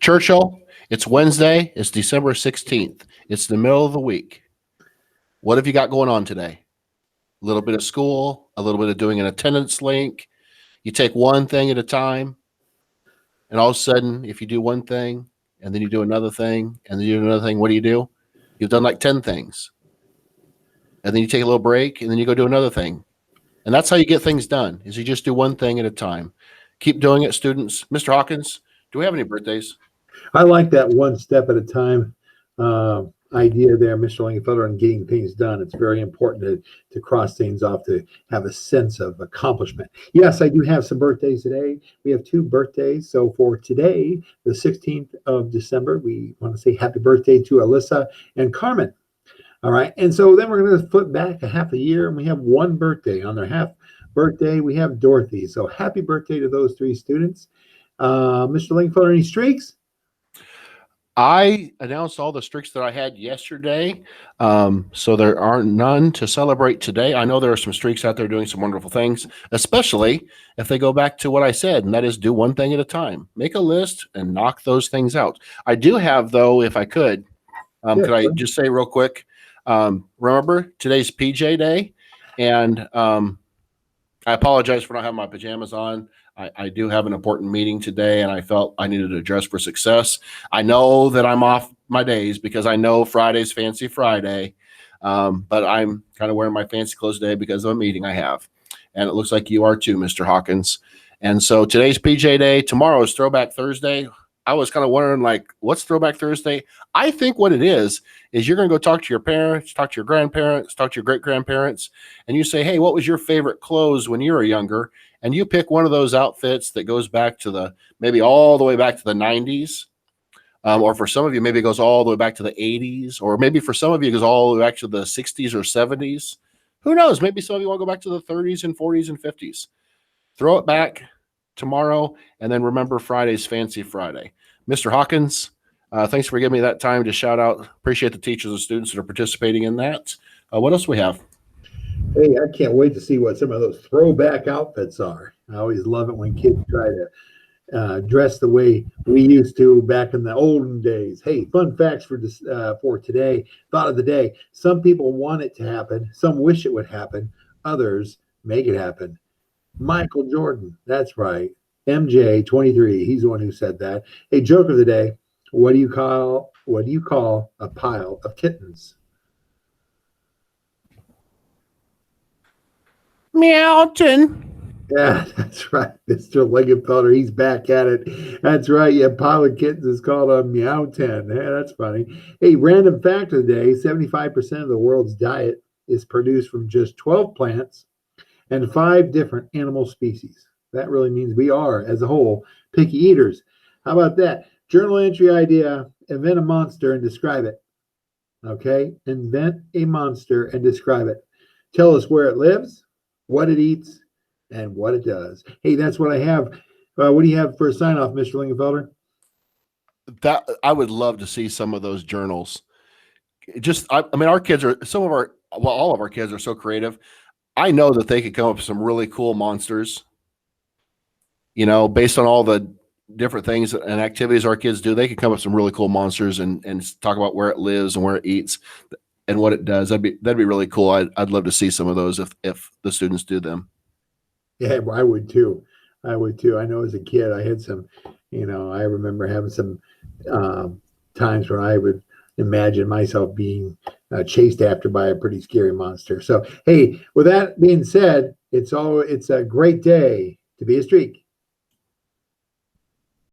Churchill, it's Wednesday. It's December 16th. It's the middle of the week. What have you got going on today? A little bit of school, a little bit of doing an attendance link. You take one thing at a time, and all of a sudden, if you do one thing, and then you do another thing, and then you do another thing, what do? You've done like 10 things. And then you take a little break, and then you go do another thing. And that's how you get things done, is you just do one thing at a time. Keep doing it, students. Mr. Hawkins, do we have any birthdays? I like that one step at a time idea there, Mr. Lingenfelder, and getting things done. It's very important to cross things off, to have a sense of accomplishment. Yes, I do have some birthdays today. We have 2 birthdays. So for today, the 16th of December, we want to say happy birthday to Alyssa and Carmen. All right. And so then we're going to flip back a half a year, and we have 1 birthday. On their half birthday, we have Dorothy. So happy birthday to those 3 students. Mr. Lingenfelder, any streaks? I announced all the streaks that I had yesterday, so there are none to celebrate today. I know there are some streaks out there doing some wonderful things, especially if they go back to what I said, and that is do one thing at a time. Make a list and knock those things out. I do have, though, if I could I just say real quick, remember, today's PJ Day, and I apologize for not having my pajamas on. I do have an important meeting today, and I felt I needed to dress for success. I know that I'm off my days because I know Friday's Fancy Friday, but I'm kind of wearing my fancy clothes today because of a meeting I have. And it looks like you are too, Mr. Hawkins. And so today's PJ Day. Tomorrow is Throwback Thursday. I was kind of wondering, like, what's Throwback Thursday? I think what it is you're going to go talk to your parents, talk to your grandparents, talk to your great-grandparents, and you say, hey, what was your favorite clothes when you were younger? And you pick one of those outfits that goes back to maybe all the way back to the 90s. Or for some of you, maybe it goes all the way back to the 80s. Or maybe for some of you, it goes all the way back to the 60s or 70s. Who knows? Maybe some of you want to go back to the 30s and 40s and 50s. Throw it back tomorrow, and then remember Friday's Fancy Friday. Mr. Hawkins, thanks for giving me that time to shout out. Appreciate the teachers and students that are participating in that. What else do we have? Hey, I can't wait to see what some of those throwback outfits are. I always love it when kids try to dress the way we used to back in the olden days. Hey, fun facts for today. Thought of the day. Some people want it to happen. Some wish it would happen. Others make it happen. Michael Jordan. That's right. MJ 23. He's the one who said that. Hey, joke of the day. What do you call a pile of kittens? Meowton. Yeah, that's right. Mr. Lingenfelder, he's back at it. That's right. Yeah, pile of kittens is called a meowton. Yeah, that's funny. Hey, random fact of the day, 75% of the world's diet is produced from just 12 plants and 5 different animal species. That really means we are, as a whole, picky eaters. How about that? Journal entry idea, invent a monster and describe it. Okay? Invent a monster and describe it. Tell us where it lives, what it eats, and what it does. Hey, that's what I have. What do you have for a sign-off, Mr. Lingenfelder? That I would love to see some of those journals. I mean, our kids are all of our kids are so creative. I know that they could come up with some really cool monsters. You know, based on all the different things and activities our kids do, they could come up with some really cool monsters and talk about where it lives and where it eats and what it does. That'd be really cool. I'd love to see some of those if the students do them. Yeah, I would too. I know as a kid, I had some, I remember having some times when I would imagine myself being chased after by a pretty scary monster. So, hey, with that being said, it's a great day to be a streak.